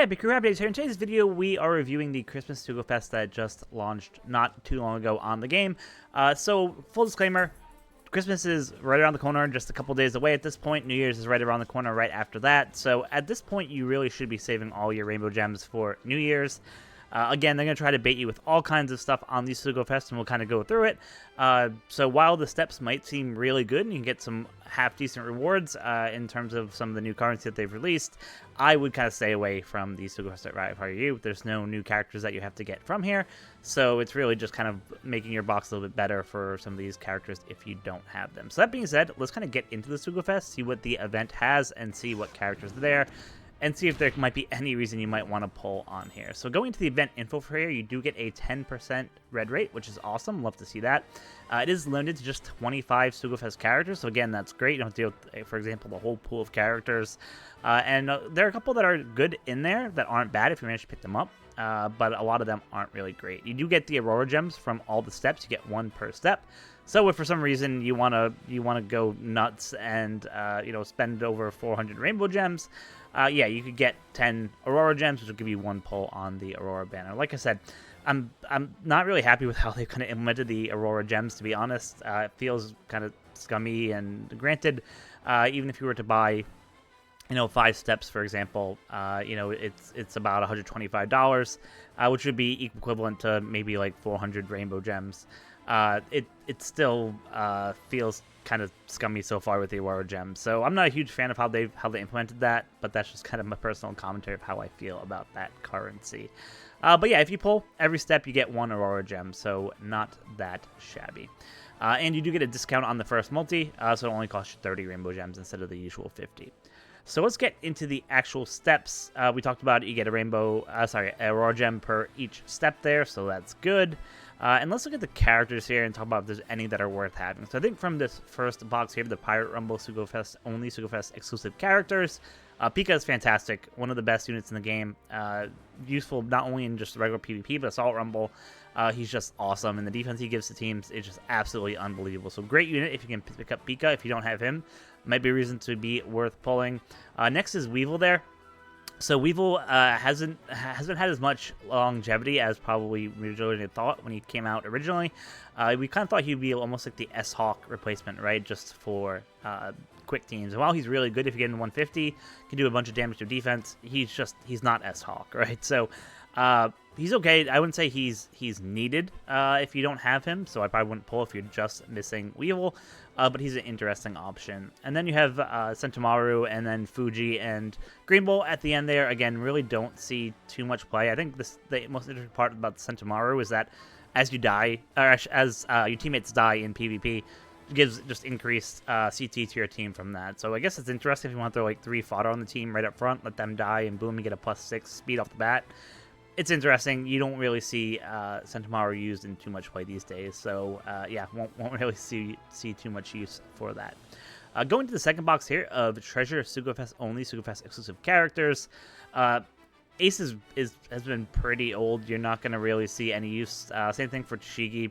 Hey, TreCru, HappiDaze here. In today's video, we are reviewing the Christmas Sugofest that just launched not too long ago on the game. So, full disclaimer, Christmas is right around the corner, just a couple days away at this point. New Year's is right around the corner right after that. So, at this point, you really should be saving all your rainbow gems for New Year's. Again, they're going to try to bait you with all kinds of stuff on the Sugofest, and we'll kind of go through it. So while the steps might seem really good, and you can get some half-decent rewards in terms of some of the new currency that they've released, I would kind of stay away from the Sugofest right if I were you. There's no new characters that you have to get from here, so it's really just kind of making your box a little bit better for some of these characters if you don't have them. So that being said, let's kind of get into the Sugofest, see what the event has, and see what characters are there, and see if there might be any reason you might want to pull on here. So going to the event info for here, you do get a 10% red rate, which is awesome. Love to see that. It is limited to just 25 Sugofest characters, so again, that's great. You don't have to deal with, for example, the whole pool of characters. And there are a couple that are good in there that aren't bad if you manage to pick them up, but a lot of them aren't really great. You do get the Aurora gems from all the steps. You get one per step. So if for some reason you wanna go nuts and spend over 400 rainbow gems, yeah, you could get 10 Aurora gems, which will give you one pull on the Aurora banner. Like I said, I'm not really happy with how they've kind of implemented the Aurora gems, to be honest. It feels kind of scummy, and granted, even if you were to buy 5 steps, for example, it's about $125, which would be equivalent to maybe like 400 rainbow gems. It still feels kind of scummy so far with the Aurora gems. So I'm not a huge fan of how they implemented that, but that's just kind of my personal commentary of how I feel about that currency. But yeah, if you pull every step, you get one Aurora gem, so not that shabby. And you do get a discount on the first multi, so it only costs you 30 rainbow gems instead of the usual 50. So let's get into the actual steps. We talked about you get a Aurora gem per each step there, so that's good. And let's look at the characters here and talk about if there's any that are worth having. So I think from this first box here, the Pirate Rumble Sugofest, only Sugofest exclusive characters, Pika is fantastic, one of the best units in the game. Useful not only in just regular PvP, but Assault Rumble. He's just awesome, and the defense he gives to teams is just absolutely unbelievable. So great unit if you can pick up Pika. If you don't have him, might be a reason to be worth pulling. Next is Weevil there. So Weevil hasn't had as much longevity as probably we originally thought when he came out originally. We kind of thought he'd be almost like the S-Hawk replacement, right? Just for quick teams. And while he's really good if you get in 150, can do a bunch of damage to defense, he's not S-Hawk, right? So he's okay. I wouldn't say he's needed if you don't have him, so I probably wouldn't pull if you're just missing Weevil, but he's an interesting option. And then you have Sentomaru, and then Fuji and Green Bull at the end there. Again, really don't see too much play. I think the most interesting part about Sentomaru is that as you die, or as your teammates die in PvP, it gives just increased CT to your team from that. So I guess it's interesting if you want to throw like 3 fodder on the team right up front, let them die, and boom, you get a +6 speed off the bat. It's interesting. You don't really see Sentomaru used in too much play these days, so yeah, won't really see too much use for that. Going to the second box here of Treasure Sugofest only Sugofest exclusive characters. Ace has been pretty old. You're not going to really see any use. Same thing for Tashigi.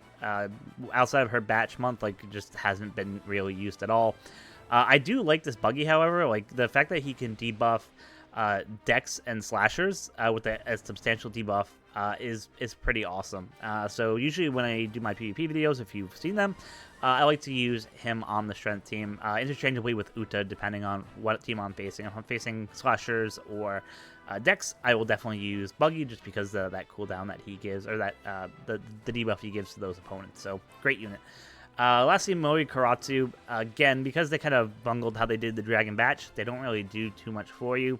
Outside of her batch month, like, just hasn't been really used at all. I do like this buggy, however. Like, the fact that he can debuff Dex and Slashers with a substantial debuff is pretty awesome. So usually when I do my PvP videos, if you've seen them, I like to use him on the strength team interchangeably with Uta, depending on what team I'm facing. If I'm facing Slashers or Dex, I will definitely use Buggy just because of that cooldown that he gives, or that the debuff he gives to those opponents. So great unit. Lastly, Moi Karatsu, again, because they kind of bungled how they did the Dragon Batch, they don't really do too much for you.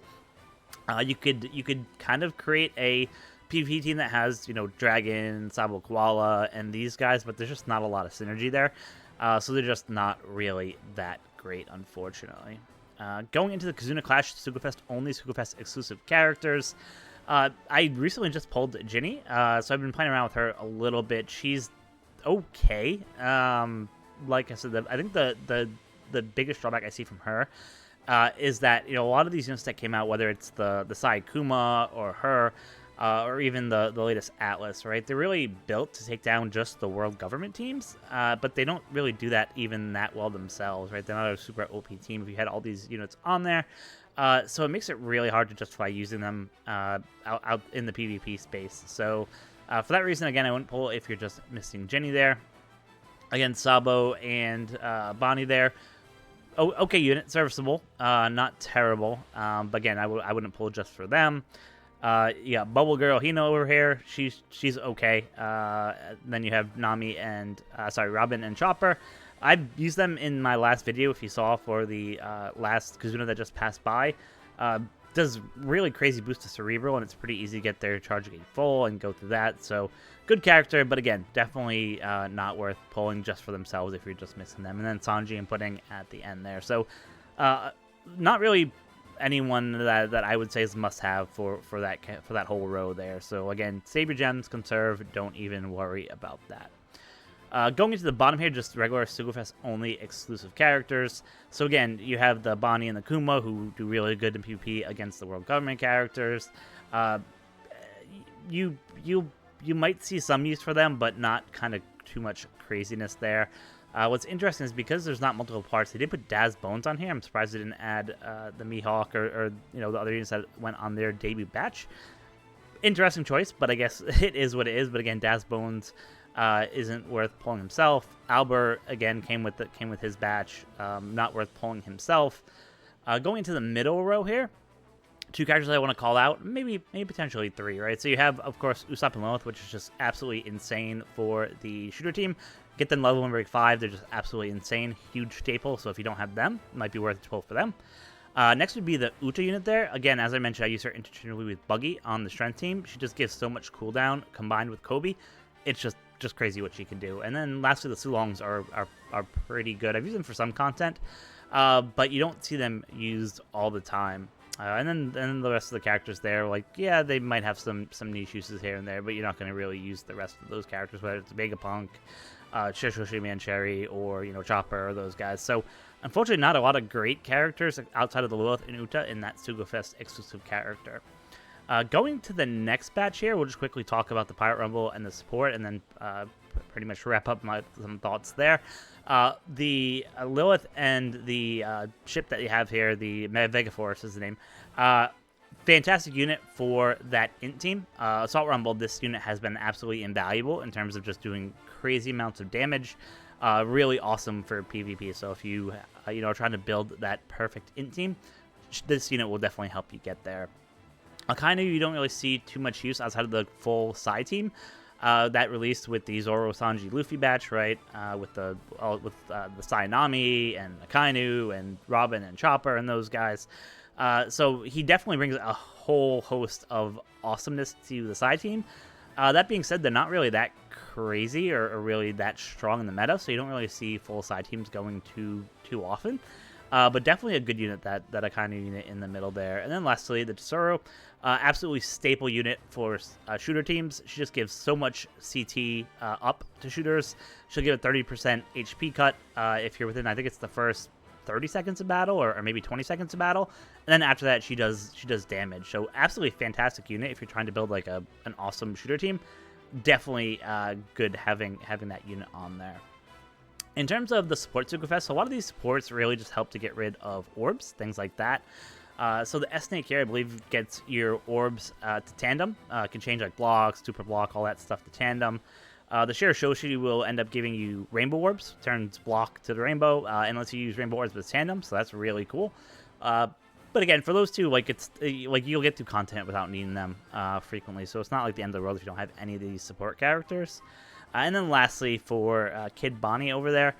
You could kind of create a PvP team that has, Dragon, Sabo Koala, and these guys, but there's just not a lot of synergy there. So they're just not really that great, unfortunately. Going into the Kazuna Clash Sugofest only Sugofest exclusive characters. I recently just pulled Ginny, so I've been playing around with her a little bit. She's okay. Like I said, I think the biggest drawback I see from her is that a lot of these units that came out, whether it's the Sai Kuma or her, or even the latest Atlas, right? They're really built to take down just the world government teams, but they don't really do that even that well themselves, right? They're not a super OP team. If you had all these units on there, So it makes it really hard to justify using them out in the PvP space. So for that reason, again, I wouldn't pull if you're just missing Jenny there. Again, Sabo and Bonnie there. Oh, okay unit, serviceable, not terrible. But again, I wouldn't pull just for them. Yeah, Bubble Girl Hino over here. She's okay. Then you have Nami and Robin and Chopper. I've used them in my last video, if you saw, for the last Kazuna that just passed by. Does really crazy boost to Cerebral, and it's pretty easy to get their charge gate full and go through that. So good character, but again, definitely not worth pulling just for themselves if you're just missing them. And then Sanji and Pudding at the end there. So not really anyone that I would say is must-have for that whole row there. So again, save your gems, conserve, don't even worry about that. Going into the bottom here, just regular Sugofest only exclusive characters. So again, you have the Bonnie and the Kuma, who do really good in PvP against the world government characters. You might see some use for them, but not kind of too much craziness there. What's interesting is because there's not multiple parts, they did put Daz Bones on here. I'm surprised they didn't add the Mihawk or the other units that went on their debut batch. Interesting choice, but I guess it is what it is. But again, Daz Bones isn't worth pulling himself. Albert again came with his batch, not worth pulling himself. Going into the middle row here, two characters I want to call out, maybe potentially three, right? So you have, of course, Usopp and Lilith, which is just absolutely insane for the shooter team. Get them level 1 break 5, they're just absolutely insane, huge staple. So if you don't have them, it might be worth it to pull for them. Next would be the Uta unit there. Again, as I mentioned, I use her interchangeably with Buggy on the strength team. She just gives so much cooldown combined with Kobe. It's just crazy what she can do. And then lastly, the Sulongs are pretty good. I've used them for some content, but you don't see them used all the time. And then the rest of the characters there, like, yeah, they might have some niche uses here and there, but you're not going to really use the rest of those characters, whether it's Vegapunk, Shishoshi Mancherry, or Chopper, or those guys. So unfortunately, not a lot of great characters outside of the Lilith and Uta in that Sugofest exclusive character. Going to the next batch here, we'll just quickly talk about the Pirate Rumble and the support, and then pretty much wrap up some thoughts there. The Lilith and the ship that you have here, the Vegaforce is the name. Fantastic unit for that int team. Assault Rumble, this unit has been absolutely invaluable in terms of just doing crazy amounts of damage. Really awesome for PvP. So if you are trying to build that perfect int team, this unit will definitely help you get there. Akainu, you don't really see too much use outside of the full Sai team that released with the Zoro, Sanji, Luffy batch, right? With the Sai Nami and Akainu and Robin and Chopper and those guys. So he definitely brings a whole host of awesomeness to the Sai team. That being said, they're not really that crazy or really that strong in the meta, so you don't really see full Sai teams going too often. But definitely a good unit, that Akainu unit in the middle there. And then lastly, the Tesoro, absolutely staple unit for shooter teams. She just gives so much CT up to shooters. She'll give a 30% HP cut if you're within, I think it's the first 30 seconds of battle or maybe 20 seconds of battle. And then after that, she does damage. So absolutely fantastic unit if you're trying to build like an awesome shooter team. Definitely good having that unit on there. In terms of the support Sugofest, a lot of these supports really just help to get rid of orbs, things like that. So the S-Snake here, I believe, gets your orbs to tandem. Can change like block, super block, all that stuff to tandem. The Shiroshoshi will end up giving you rainbow orbs, turns block to the rainbow, and lets you use rainbow orbs with tandem, so that's really cool. But again, for those two, it's you'll get through content without needing them frequently, so it's not like the end of the world if you don't have any of these support characters. And then lastly, for Kid Bonnie over there,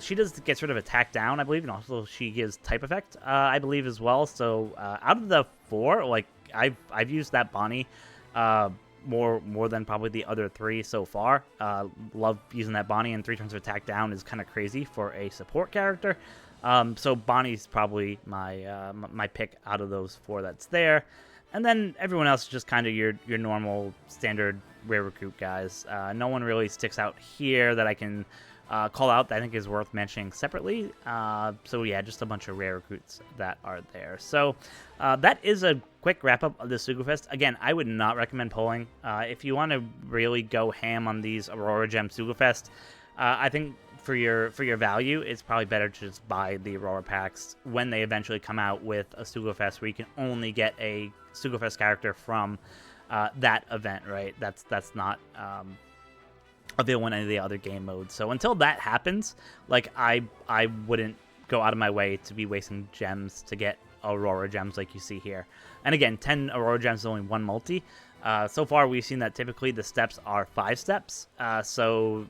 she gets rid of attack down, I believe, and also she gives type effect, I believe, as well. So out of the four, I've used that Bonnie more than probably the other three so far. Love using that Bonnie, and 3 turns of attack down is kind of crazy for a support character. So Bonnie's probably my pick out of those 4 that's there. And then everyone else is just kind of your normal standard rare recruit guys. No one really sticks out here that I can call out that I think is worth mentioning separately. So yeah, just a bunch of rare recruits that are there. So that is a quick wrap up of the Sugofest. Again, I would not recommend pulling. If you want to really go ham on these Aurora Gem Sugofest, I think for your value, it's probably better to just buy the Aurora packs when they eventually come out with a Sugofest, where you can only get a Sugofest character from that event, right? That's not available in any of the other game modes. So until that happens, like I wouldn't go out of my way to be wasting gems to get Aurora gems like you see here. And again, 10 Aurora gems is only one multi. So far, we've seen that typically the steps are 5 steps. So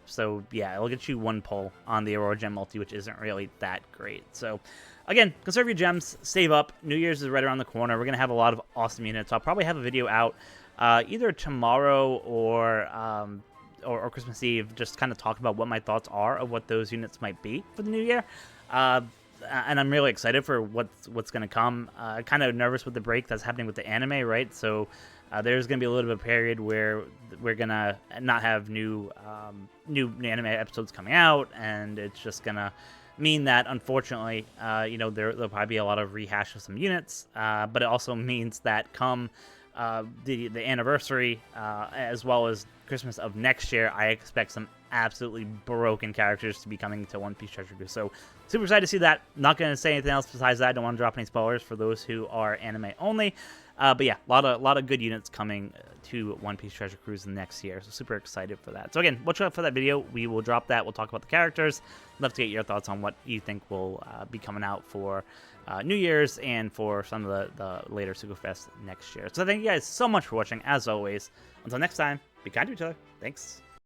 yeah, it'll get you 1 pull on the Aurora gem multi, which isn't really that great. So again, conserve your gems, save up. New Year's is right around the corner. We're going to have a lot of awesome units. I'll probably have a video out either tomorrow or Christmas Eve, just kind of talk about what my thoughts are of what those units might be for the new year. And I'm really excited for what's going to come. Kind of nervous with the break that's happening with the anime, right? So there's going to be a little bit of a period where we're going to not have new anime episodes coming out, and it's just going to mean that, unfortunately, there'll probably be a lot of rehash of some units, but it also means that come the anniversary, as well as Christmas of next year, I expect some absolutely broken characters to be coming to One Piece TreCru. So super excited to see that. Not going to say anything else besides that. I don't want to drop any spoilers for those who are anime only. But yeah, a lot of good units coming to One Piece TreCru next year. So super excited for that. So again, watch out for that video. We will drop that. We'll talk about the characters. Love to get your thoughts on what you think will be coming out for New Year's and for some of the later Sugofest next year. So thank you guys so much for watching. As always, until next time, be kind to each other. Thanks.